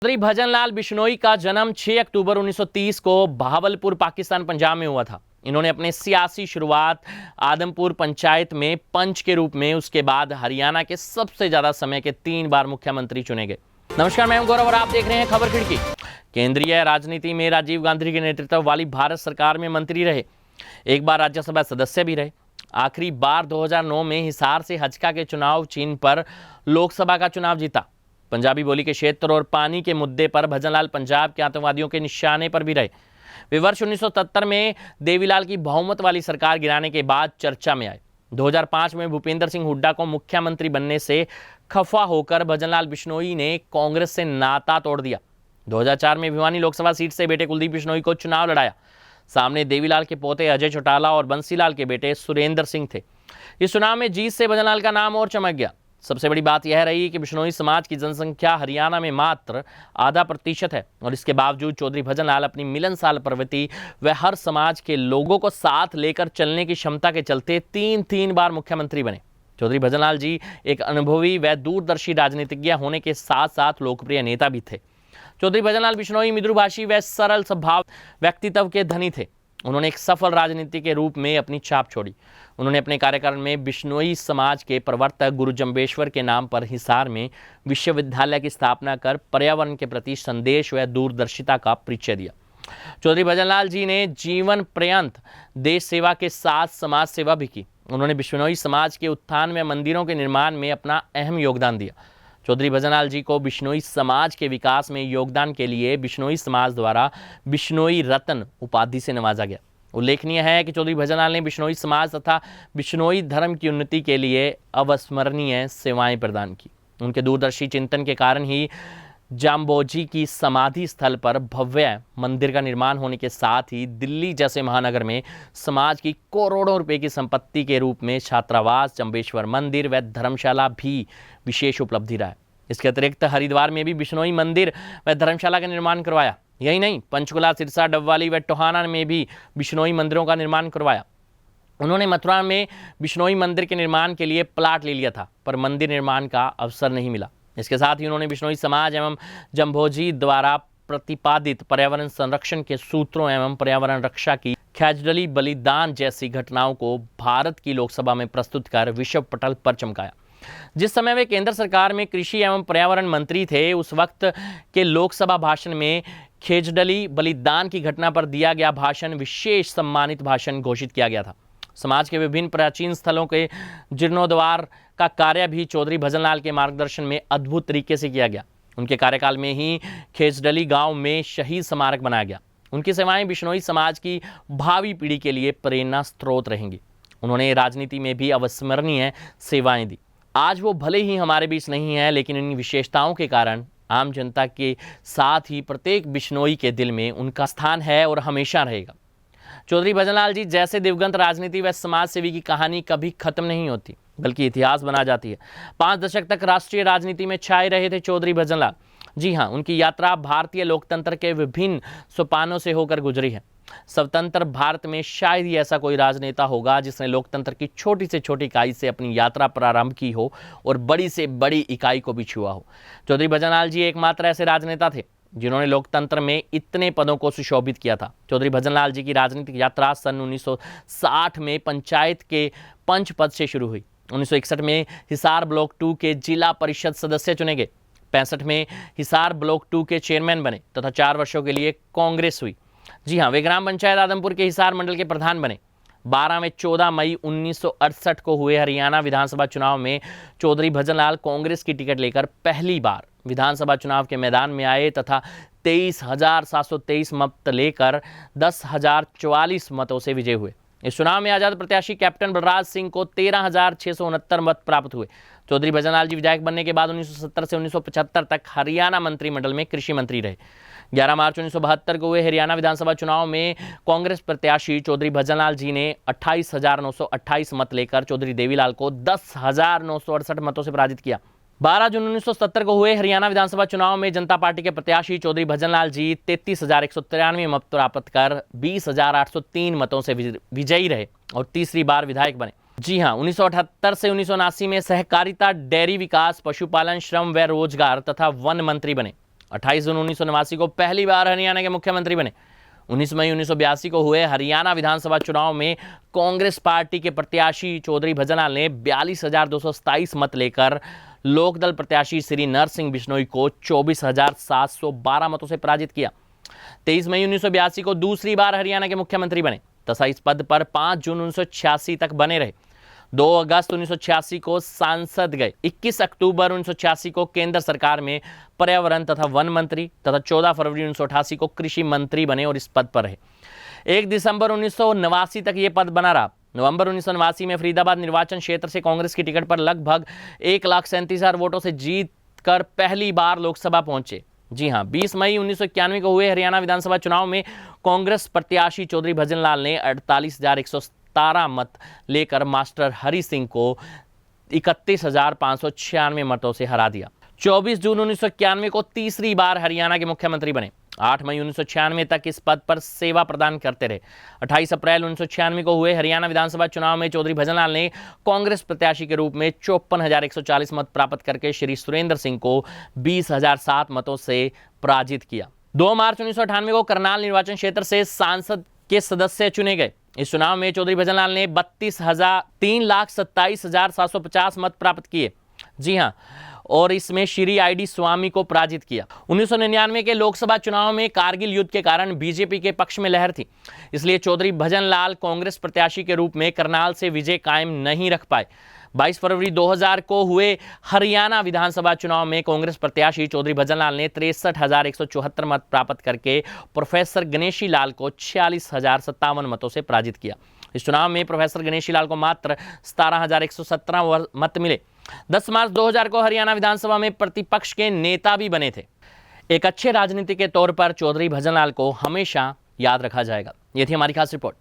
चौधरी भजनलाल बिश्नोई का जन्म 6 अक्टूबर 1930 को बहावलपुर, पाकिस्तान, पंजाब में हुआ था। इन्होंने अपने सियासी शुरुआत आदमपुर पंचायत में पंच के रूप में, उसके बाद हरियाणा के सबसे ज्यादा समय के 3 बार मुख्यमंत्री चुने गए। नमस्कार, मैं हूं गौरव और आप देख रहे हैं खबर खिड़की। केंद्रीय राजनीति में राजीव गांधी के नेतृत्व वाली भारत सरकार में मंत्री रहे, एक बार राज्यसभा सदस्य भी रहे। आखिरी बार 2009 में हिसार से हजका के चुनाव चिन्ह पर लोकसभा का चुनाव जीता। पंजाबी बोली के क्षेत्र और पानी के मुद्दे पर भजनलाल पंजाब के आतंकवादियों के निशाने पर भी रहे। वे वर्ष 1970 में देवीलाल की बहुमत वाली सरकार गिराने के बाद चर्चा में आए। 2005 में भूपेंद्र सिंह हुड्डा को मुख्यमंत्री बनने से खफा होकर भजनलाल बिश्नोई ने कांग्रेस से नाता तोड़ दिया। 2004 में भिवानी लोकसभा सीट से बेटे कुलदीप बिश्नोई को चुनाव लड़ाया। सामने देवीलाल के पोते अजय चौटाला और बंसीलाल के बेटे सुरेंद्र सिंह थे। इस चुनाव में जीत से भजनलाल का नाम और चमक गया। सबसे बड़ी बात यह रही कि बिश्नोई समाज की जनसंख्या हरियाणा में मात्र 0.5% है और इसके बावजूद चौधरी भजनलाल अपनी मिलनसार प्रवृत्ति व हर समाज के लोगों को साथ लेकर चलने की क्षमता के चलते 3 बार मुख्यमंत्री बने। चौधरी भजनलाल जी एक अनुभवी व दूरदर्शी राजनीतिज्ञ होने के साथ साथ लोकप्रिय नेता भी थे। चौधरी भजनलाल बिश्नोई मृदुभाषी व सरल स्वभाव व्यक्तित्व के धनी थे। उन्होंने एक सफल राजनीति के रूप में अपनी छाप छोड़ी। उन्होंने अपने कार्यकाल में बिश्नोई समाज के प्रवर्तक गुरु जम्बेश्वर के नाम पर हिसार में विश्वविद्यालय की स्थापना कर पर्यावरण के प्रति संदेश व दूरदर्शिता का परिचय दिया। चौधरी भजनलाल जी ने जीवन पर्यंत देश सेवा के साथ समाज सेवा भी की। उन्होंने बिश्नोई समाज के उत्थान में मंदिरों के निर्माण में अपना अहम योगदान दिया। चौधरी भजनलाल जी को बिश्नोई समाज के विकास में योगदान के लिए बिश्नोई समाज द्वारा बिश्नोई रत्न उपाधि से नवाजा गया। उल्लेखनीय है कि चौधरी भजनलाल ने बिश्नोई समाज तथा बिश्नोई धर्म की उन्नति के लिए अविस्मरणीय सेवाएं प्रदान की। उनके दूरदर्शी चिंतन के कारण ही जाम्बोजी की समाधि स्थल पर भव्य मंदिर का निर्माण होने के साथ ही दिल्ली जैसे महानगर में समाज की करोड़ों रुपए की संपत्ति के रूप में छात्रावास, जम्बेश्वर मंदिर व धर्मशाला भी विशेष उपलब्धि रहा है। इसके अतिरिक्त हरिद्वार में भी बिश्नोई मंदिर व धर्मशाला का निर्माण करवाया। यही नहीं, पंचकुला, सिरसा, डबवाली व टोहाना में भी बिश्नोई मंदिरों का निर्माण करवाया। उन्होंने मथुरा में बिश्नोई मंदिर के निर्माण के लिए प्लाट ले लिया था, पर मंदिर निर्माण का अवसर नहीं मिला। इसके साथ ही उन्होंने बिश्नोई समाज एवं जम्बोजी द्वारा प्रतिपादित पर्यावरण संरक्षण के सूत्रों एवं पर्यावरण रक्षा की खैजडली बलिदान जैसी घटनाओं को भारत की लोकसभा में प्रस्तुत कर विश्व पटल पर चमकाया। जिस समय वे केंद्र सरकार में कृषि एवं पर्यावरण मंत्री थे, उस वक्त के लोकसभा भाषण में खेजडली बलिदान की घटना पर दिया गया भाषण विशेष सम्मानित भाषण घोषित किया गया था। समाज के विभिन्न प्राचीन स्थलों के जीर्णोद्धार का कार्य भी चौधरी भजनलाल के मार्गदर्शन में अद्भुत तरीके से किया गया। उनके कार्यकाल में ही खेजडली गांव में शहीद स्मारक बनाया गया। उनकी सेवाएं बिश्नोई समाज की भावी पीढ़ी के लिए प्रेरणा स्रोत रहेंगी। उन्होंने राजनीति में भी अविस्मरणीय सेवाएं दी। आज वो भले ही हमारे बीच नहीं है, लेकिन इन विशेषताओं के कारण आम जनता के साथ ही प्रत्येक बिश्नोई के दिल में उनका स्थान है और हमेशा रहेगा। चौधरी भजनलाल जी जैसे दिवंगत राजनीति व समाज सेवी की कहानी कभी खत्म नहीं होती, बल्कि इतिहास बना जाती है। 5 दशक तक राष्ट्रीय राजनीति में छाए रहे थे चौधरी भजनलाल। जी हाँ, उनकी यात्रा भारतीय लोकतंत्र के विभिन्न सोपानों से होकर गुजरी है। स्वतंत्र भारत में शायद ही ऐसा कोई राजनेता होगा जिसने लोकतंत्र की छोटी से छोटी इकाई से अपनी यात्रा प्रारंभ की हो और बड़ी से बड़ी इकाई को भी छुआ हो। चौधरी भजनलाल जी एकमात्र ऐसे राजनेता थे जिन्होंने लोकतंत्र में इतने पदों को सुशोभित किया था। चौधरी भजनलाल जी की राजनीतिक यात्रा सन 1960 में पंचायत के पंच पद से शुरू हुई। 1961 में हिसार ब्लॉक 2 के जिला परिषद सदस्य चुने गए। 65 में हिसार ब्लॉक 2 के चेयरमैन बने तथा 4 वर्षों के लिए कांग्रेस हुई। जी हाँ, वे ग्राम पंचायत आदमपुर के हिसार मंडल के प्रधान बने। 12 में 14 मई 1968 को हुए हरियाणा विधानसभा चुनाव में चौधरी भजनलाल कांग्रेस की टिकट लेकर पहली बार विधानसभा चुनाव के मैदान में आए तथा 23,723 मत लेकर 10,044 मतों से विजय हुए। इस चुनाव में आजाद प्रत्याशी कैप्टन बलराज सिंह को 13,669 मत प्राप्त हुए। चौधरी भजनलाल जी विधायक बनने के बाद 1970 से 1975 तक हरियाणा मंत्रिमंडल में कृषि मंत्री रहे। 11 मार्च 1972 को हुए हरियाणा विधानसभा चुनाव में कांग्रेस प्रत्याशी चौधरी भजनलाल जी ने 28,928 मत लेकर चौधरी देवीलाल को 10,968 मतों से पराजित किया। 12 जून 1970 को हुए हरियाणा विधानसभा चुनाव में जनता पार्टी के प्रत्याशी चौधरी भजनलाल जी 33,193 मत प्राप्त कर 20,803 मतों से विजयी रहे और तीसरी बार विधायक बने। जी हाँ, 1978 से 1979 में सहकारिता, डेयरी विकास, पशुपालन, श्रम व रोजगार तथा वन मंत्री बने। 28 जून 1989 को पहली बार हरियाणा के मुख्यमंत्री बने। 19 मई 1982 को हुए हरियाणा विधानसभा चुनाव में कांग्रेस पार्टी के प्रत्याशी चौधरी भजनलाल ने 42,227 मत लेकर लोकदल प्रत्याशी श्री नरसिंह बिश्नोई को 24,712 मतों से पराजित किया। 23 मई 1982 को दूसरी बार हरियाणा के मुख्यमंत्री बने तथा इस पद पर 5 जून 1986 तक बने रहे। 2 अगस्त 1986 को सांसद गए। 21 अक्टूबर 1986 को केंद्र सरकार में पर्यावरण तथा वन मंत्री तथा 14 फरवरी 1988 को कृषि मंत्री बने और इस पद पर रहे। 1 दिसंबर 1989 तक ये पद बना रहा। नवंबर 1989 में फरीदाबाद निर्वाचन क्षेत्र से कांग्रेस की टिकट पर लगभग 1,37,000 वोटों से जीत कर पहली बार लोकसभा पहुंचे। जी हां, 20 मई 1991 को हुए हरियाणा विधानसभा चुनाव में कांग्रेस प्रत्याशी चौधरी भजनलाल ने 48,117 मत लेकर मास्टर हरि सिंह को 31,596 मतों से हरा दिया। 24 जून 1991 को तीसरी बार हरियाणा के मुख्यमंत्री बने। 8 मई 1996 तक इस पद पर सेवा प्रदान करते रहे। 28 अप्रैल 1996 को हुए हरियाणा विधानसभा चुनाव में चौधरी भजनलाल ने कांग्रेस प्रत्याशी के रूप में 54,140 मत प्राप्त करके श्री सुरेंद्र सिंह को 20,007 मतों से पराजित किया। 2 मार्च 1998 को करनाल निर्वाचन क्षेत्र से सांसद के सदस्य चुने गए। इस चुनाव में चौधरी भजनलाल ने 3,27,750 मत प्राप्त किए। जी हां, और इसमें श्री ID स्वामी को पराजित किया। 1999 के लोकसभा चुनाव में कारगिल युद्ध के कारण बीजेपी के पक्ष में लहर थी, इसलिए चौधरी भजनलाल कांग्रेस प्रत्याशी के रूप में करनाल से विजय कायम नहीं रख पाए। 22 फरवरी 2000 को हुए हरियाणा विधानसभा चुनाव में कांग्रेस प्रत्याशी चौधरी भजनलाल ने 63,174 मत प्राप्त करके प्रोफेसर गणेशी लाल को 46,057 मतों से पराजित किया। इस चुनाव में प्रोफेसर गणेशी लाल को मात्र 17,117 मत मिले। 10 मार्च 2000 को हरियाणा विधानसभा में प्रतिपक्ष के नेता भी बने थे। एक अच्छे राजनीति के तौर पर चौधरी भजनलाल को हमेशा याद रखा जाएगा। ये थी हमारी खास रिपोर्ट।